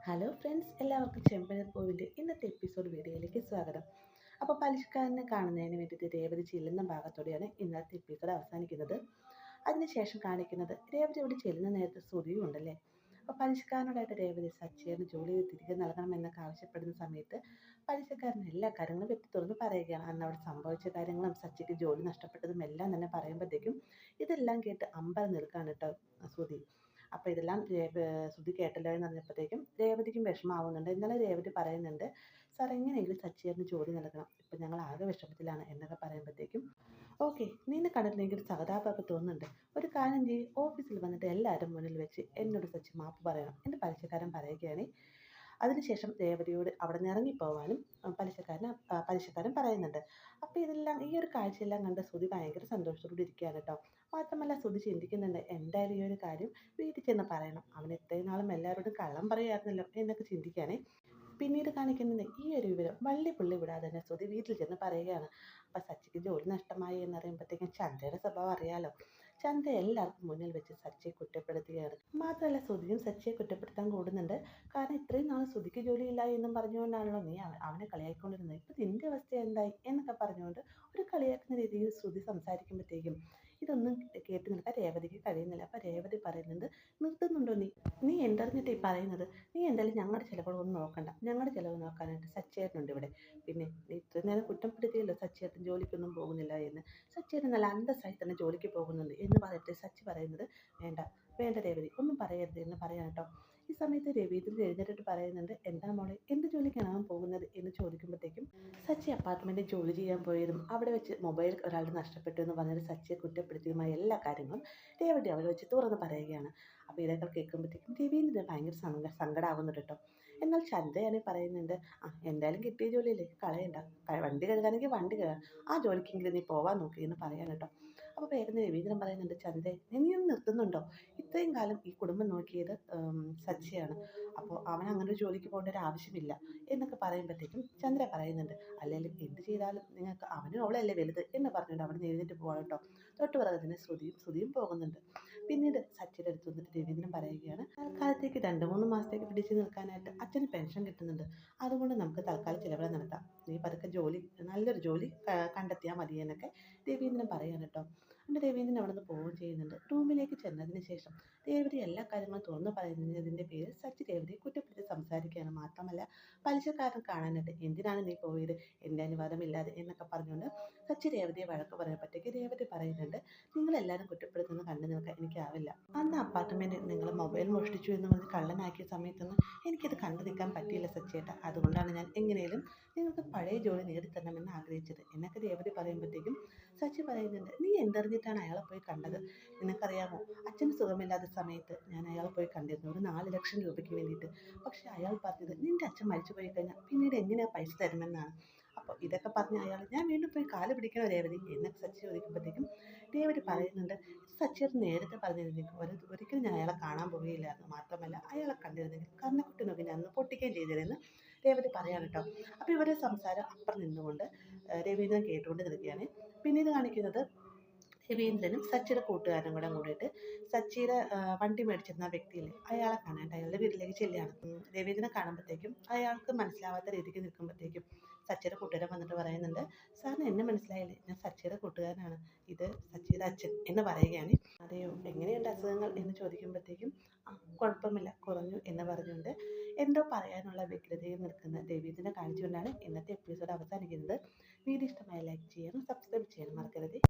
Hello friends, എല്ലാവർക്കും ചെമ്പനീർപ്പൂവിൻ്റെ ഇന്നത്തെ episode വീഡിയോയിലേക്ക് സ്വാഗതം. അപ്പോൾ പലിശക്കാരനെ കാണുന്നതിന് വേണ്ടിയിട്ട് രേവതി ചെല്ലുന്ന ഭാഗത്തോടെയാണ് ഇന്നത്തെ എപ്പിസോഡ് അവസാനിക്കുന്നത്. അതിനുശേഷം കാണിക്കുന്നത് രേവതി ഇവിടെ ചെല്ലുന്ന നേരത്തെ ശ്രുതിയും ഉണ്ടല്ലേ. അപ്പോൾ പലിശക്കാരനോടായിട്ട് രേവതി സച്ചിന് ജോലി തിരികെ നൽകണമെന്നൊക്കെ ആവശ്യപ്പെടുന്ന സമയത്ത് പലിശക്കാരൻ എല്ലാ കാര്യങ്ങളും വെട്ടി തുറന്ന് പറയുകയാണ്. അന്ന് അവിടെ സംഭവിച്ച കാര്യങ്ങളും സച്ചിക്ക് ജോലി നഷ്ടപ്പെട്ടതും എല്ലാം തന്നെ പറയുമ്പോഴത്തേക്കും ഇതെല്ലാം കേട്ട് അമ്പരം നിൽക്കാണ് കേട്ടോ ശ്രുതി. അപ്പോൾ ഇതെല്ലാം ശ്രുതി കേട്ടല്ലോ എന്ന് പറഞ്ഞപ്പോഴത്തേക്കും രേവതിക്കും വിഷമാവുന്നുണ്ട്. എന്നാലും രേവതി പറയുന്നുണ്ട്, സാർ എങ്ങനെയെങ്കിലും സച്ചിയേട്ടന് ജോലി നൽകണം, ഇപ്പം ഞങ്ങൾ ആകെ വിഷമത്തിലാണ് എന്നൊക്കെ പറയുമ്പോഴത്തേക്കും ഓക്കെ, നിന്നെ കണ്ടിട്ട് എനിക്കൊരു സഹതാപമൊക്കെ തോന്നുന്നുണ്ട്. ഒരു കാര്യം ചെയ്യും, ഓഫീസിൽ വന്നിട്ട് എല്ലാവരും മുന്നിൽ വെച്ച് എന്നോട് സച്ചി മാപ്പ് പറയണം എന്ന് പലിശക്കാരൻ പറയുകയാണ്. അതിനുശേഷം രേവതിയോട് അവിടെ നിന്ന് ഇറങ്ങിപ്പോവാനും പലിശക്കാരൻ പറയുന്നുണ്ട്. അപ്പോൾ ഇതെല്ലാം ഈ ഒരു കാഴ്ചയെല്ലാം കണ്ട് ശ്രുതി ഭയങ്കര സന്തോഷത്തോടെ ഇരിക്കുകയാണ് കേട്ടോ. മാത്രമല്ല ശ്രുതി ചിന്തിക്കുന്നുണ്ട്, എന്തായാലും ഈ ഒരു കാര്യം വീട്ടിൽ ചെന്ന് പറയണം, അവൻ ഇത്രയും നാളും എല്ലാവരോടും കള്ളം പറയുമായിരുന്നല്ലോ എന്നൊക്കെ ചിന്തിക്കുകയാണേ. പിന്നീട് കാണിക്കുന്നത് ഈ ഒരു വിവരം വള്ളി പുള്ളി വിടാതെ തന്നെ ശ്രുതി വീട്ടിൽ ചെന്ന് പറയുകയാണ്. അപ്പം സച്ചിക്ക് ജോലി നഷ്ടമായി എന്നറിയുമ്പോഴത്തേക്കും ചന്തയുടെ സ്വഭാവം അറിയാലോ. ചന്ത എല്ലാവർക്കും മുന്നിൽ വെച്ച് സച്ചിയെ കുറ്റപ്പെടുത്തുകയാണ്. മാത്രമല്ല ശ്രുതിയും സച്ചിയെ കുറ്റപ്പെടുത്താൻ കൂടുന്നുണ്ട്. കാരണം ഇത്രയും നാൾ ശ്രുതിക്ക് ജോലിയില്ല എന്നും പറഞ്ഞുകൊണ്ടാണല്ലോ നീ അവനെ കളിയാക്കിക്കൊണ്ടിരുന്നത്, ഇപ്പം നിന്റെ അവസ്ഥ എന്തായി എന്നൊക്കെ പറഞ്ഞുകൊണ്ട് ഒരു കളിയാക്കുന്ന രീതിയിൽ ശ്രുതി സംസാരിക്കുമ്പോഴത്തേക്കും ഇതൊന്നും കേട്ട് നിൽക്കാൻ രേവതിക്ക് കഴിയുന്നില്ല. അപ്പം രേവതി പറയുന്നുണ്ട്, നിർത്തുന്നുണ്ടോ നീ എന്തറിഞ്ഞിട്ട് ഈ പറയുന്നത്? നീ എന്തായാലും ഞങ്ങളുടെ ചിലവുകളൊന്നും നോക്കണ്ട, ഞങ്ങളുടെ ചിലവ് നോക്കാനായിട്ട് സച്ചേട്ടനുണ്ട് ഇവിടെ. പിന്നെ നീ ഇത്രയും നേരം കുറ്റപ്പെടുത്തിയല്ലോ സച്ചേട്ടൻ ജോലിക്കൊന്നും പോകുന്നില്ല എന്ന്. സച്ചേട്ടൻ നല്ല അന്തസ്സായി തന്നെ ജോലിക്ക് പോകുന്നുണ്ട് എന്ന് പറഞ്ഞിട്ട് സച്ചി പറയുന്നത്, വേണ്ട വേണ്ട രേവതി, ഒന്നും പറയരുത് എന്ന് പറയാൻ കേട്ടോ. ഈ സമയത്ത് രവീന്ദ്രൻ എഴുന്നേറ്റിട്ട് പറയുന്നുണ്ട്, എന്താ മോളെ, എന്ത് ജോലിക്കാണ് അവൻ പോകുന്നത് എന്ന് ചോദിക്കുമ്പോഴത്തേക്കും സച്ചി അപ്പാർട്ട്മെൻറ്റിൽ ജോലി ചെയ്യാൻ പോയതും അവിടെ വെച്ച് മൊബൈൽ ഒരാളുടെ നഷ്ടപ്പെട്ടു എന്ന് പറഞ്ഞൊരു സച്ചിയെ കുറ്റപ്പെടുത്തിയതുമായ എല്ലാ കാര്യങ്ങളും രേവതി അവിടെ വെച്ച് തുറന്ന് പറയുകയാണ്. അപ്പോൾ ഇതൊക്കെ കേൾക്കുമ്പോഴത്തേക്കും രവീന്ദ്രൻ ഭയങ്കര സങ്കടമാകുന്നുണ്ട് കേട്ടോ. എന്നാൽ ചന്ദ്രയാണെങ്കിൽ പറയുന്നുണ്ട്, എന്തായാലും കിട്ടിയ ജോലിയല്ലേ, കളയണ്ട, വണ്ടി കഴുകാനെങ്കിൽ വണ്ടി കഴുകാം, ആ ജോലിക്കെങ്കിലും നീ പോവാൻ നോക്കി എന്ന് പറയാൻ കേട്ടോ. അപ്പോൾ വേഗം രവീന്ദ്രൻ പറയുന്നുണ്ട്, ചന്ദ്രേ നീയൊന്ന് നിർത്തുന്നുണ്ടോ? ഇത്രയും കാലം ഈ കുടുംബം നോക്കിയത് സച്ചിയാണ്, അപ്പോൾ അവൻ അങ്ങനെ ഒരു ജോലിക്ക് പോകേണ്ട ഒരു ആവശ്യമില്ല എന്നൊക്കെ പറയുമ്പോഴത്തേക്കും ചന്ദ്ര പറയുന്നുണ്ട്, അല്ലെങ്കിൽ എന്ത് ചെയ്താലും നിങ്ങൾക്ക് അവനും അവളല്ലേ വലുത് എന്ന് പറഞ്ഞുകൊണ്ട് അവിടെ നിന്ന് എഴുന്നേറ്റ് പോകാൻ കേട്ടോ. തൊട്ട് പുറകെ തന്നെ ശ്രുതിയും പോകുന്നുണ്ട്. പിന്നീട് സച്ചിയുടെ അടുത്ത് വന്നിട്ട് രവീന്ദ്രൻ പറയുകയാണ്, തൽക്കാലത്തേക്ക് 2-3 മാസത്തേക്ക് പിടിച്ചു നിൽക്കാനായിട്ട് അച്ഛന് പെൻഷൻ കിട്ടുന്നുണ്ട്, അതുകൊണ്ട് നമുക്ക് തൽക്കാലം ചിലവുകൾ നടത്താം, നീ പതുക്കെ നല്ലൊരു ജോലി കണ്ടെത്തിയാൽ മതി എന്നൊക്കെ രവീന്ദ്രൻ പറയാൻ കേട്ടോ. എന്നിട്ട് രവീന്ദ്രൻ അവിടെ നിന്ന് പോവുകയും ചെയ്യുന്നുണ്ട്. റൂമിലേക്ക് ചെന്നതിന് ശേഷം രേവതി എല്ലാ കാര്യങ്ങളും തുറന്നു പറയുന്നതിൻ്റെ പേരിൽ സച്ചി രേവതിയെ കുറ്റപ്പെടുത്തി സംസാരിക്കുകയാണ്. മാത്രമല്ല പലിശക്കാരൻ കാണാനായിട്ട് എന്തിനാണ് നീ പോയത്, എൻ്റെ അനുവാദമില്ലാതെ എന്നൊക്കെ പറഞ്ഞുകൊണ്ട് സച്ചി രേവതിയെ വഴക്ക് പറയുമ്പോഴത്തേക്ക് രേവതി പറയുന്നുണ്ട്, നിങ്ങളെല്ലാവരും കുറ്റപ്പെടുത്തുന്നത് കണ്ടു നിൽക്കാൻ എനിക്കാവില്ല. അന്ന് അപ്പാർട്ട്മെൻറ്റ് നിങ്ങൾ മൊബൈൽ മോഷ്ടിച്ചു എന്ന് പറഞ്ഞ് കള്ളനാക്കിയ സമയത്തൊന്നും എനിക്കത് കണ്ടു നിൽക്കാൻ പറ്റിയില്ല സച്ചിയേട്ട, അതുകൊണ്ടാണ് ഞാൻ എങ്ങനെയും നിങ്ങൾക്ക് പഴയ ജോലി നേടിത്തരണമെന്ന് ആഗ്രഹിച്ചത് എന്നൊക്കെ രേവതി പറയുമ്പോഴത്തേക്കും സച്ചി പറയുന്നുണ്ട്, നീ എന്തറിഞ്ഞിട്ടാണ് അയാളെ പോയി കണ്ടത്? നിനക്കറിയാമോ, അച്ഛന് സുഖമില്ലാത്ത സമയത്ത് ഞാൻ അയാളെ പോയി കണ്ടിരുന്നു ഒരു 4 ലക്ഷം രൂപയ്ക്ക് വേണ്ടിയിട്ട്. പക്ഷേ അയാൾ പറഞ്ഞത് നിൻ്റെ അച്ഛൻ മരിച്ചു പോയി കഴിഞ്ഞാൽ പിന്നീട് എങ്ങനെയാണ് പൈസ തരുമെന്നാണ്. അപ്പോൾ ഇതൊക്കെ പറഞ്ഞ അയാൾ ഞാൻ വീണ്ടും പോയി കാല് പിടിക്കണോ രേവതി എന്നൊക്കെ സച്ചി ചോദിക്കുമ്പോഴത്തേക്കും രേവതി പറയുന്നുണ്ട്, സച്ചിയേട്ടൻ നേരത്തെ പറഞ്ഞിരുന്നെങ്കിൽ ഒരിക്കലും ഞാൻ അയാളെ കാണാൻ പോവുകയില്ലായിരുന്നു, മാത്രമല്ല അയാളെ കണ്ടിരുന്നെങ്കിൽ കർണക്കുട്ടി നോക്കി ഞാൻ ഒന്ന് പൊട്ടിക്കുകയും ചെയ്തിരുന്നു രേവതി പറയാൻ കേട്ടോ. അപ്പോൾ ഇവരുടെ സംസാരം അപ്പുറം നിന്നുകൊണ്ട് രവീന്ദ്രൻ കേട്ടുകൊണ്ട് നിൽക്കുകയാണ്. പിന്നീട് കാണിക്കുന്നത് രവീന്ദ്രനും സച്ചിയുടെ കൂട്ടുകാരനും കൂടെ കൂടിയിട്ട് സച്ചിയുടെ വണ്ടി മേടിച്ചിരുന്ന വ്യക്തിയില്ലേ അയാളെ കാണാനായിട്ട് അയാളുടെ വീട്ടിലേക്ക് ചെല്ലുകയാണ്. രവീന്ദ്രനെ കാണുമ്പോഴത്തേക്കും അയാൾക്ക് മനസ്സിലാവാത്ത രീതിക്ക് നിൽക്കുമ്പോഴത്തേക്കും സച്ചിയുടെ കൂട്ടുകാരൻ വന്നിട്ട് പറയുന്നുണ്ട്, സാറിന് എന്നെ മനസ്സിലായില്ലേ, ഞാൻ സച്ചിയുടെ കൂട്ടുകാരനാണ്, ഇത് സച്ചിയുടെ അച്ഛൻ എന്ന് പറയുകയാണ്. അതെയോ, എങ്ങനെയുണ്ട് അസുഖങ്ങൾ എന്ന് ചോദിക്കുമ്പോഴത്തേക്കും കുഴപ്പമില്ല, കുറഞ്ഞു എന്ന് പറഞ്ഞുകൊണ്ട് എന്തോ പറയാനുള്ള വ്യഗ്രതയിൽ നിൽക്കുന്ന രവീന്ദ്രനെ കാണിച്ചുകൊണ്ടാണ് ഇന്നത്തെ എപ്പിസോഡ് അവസാനിക്കുന്നത്. വീഡിയോ ഇഷ്ടമായി ലൈക്ക് ചെയ്യാനും സബ്സ്ക്രൈബ് ചെയ്യാനും മറക്കരുത്.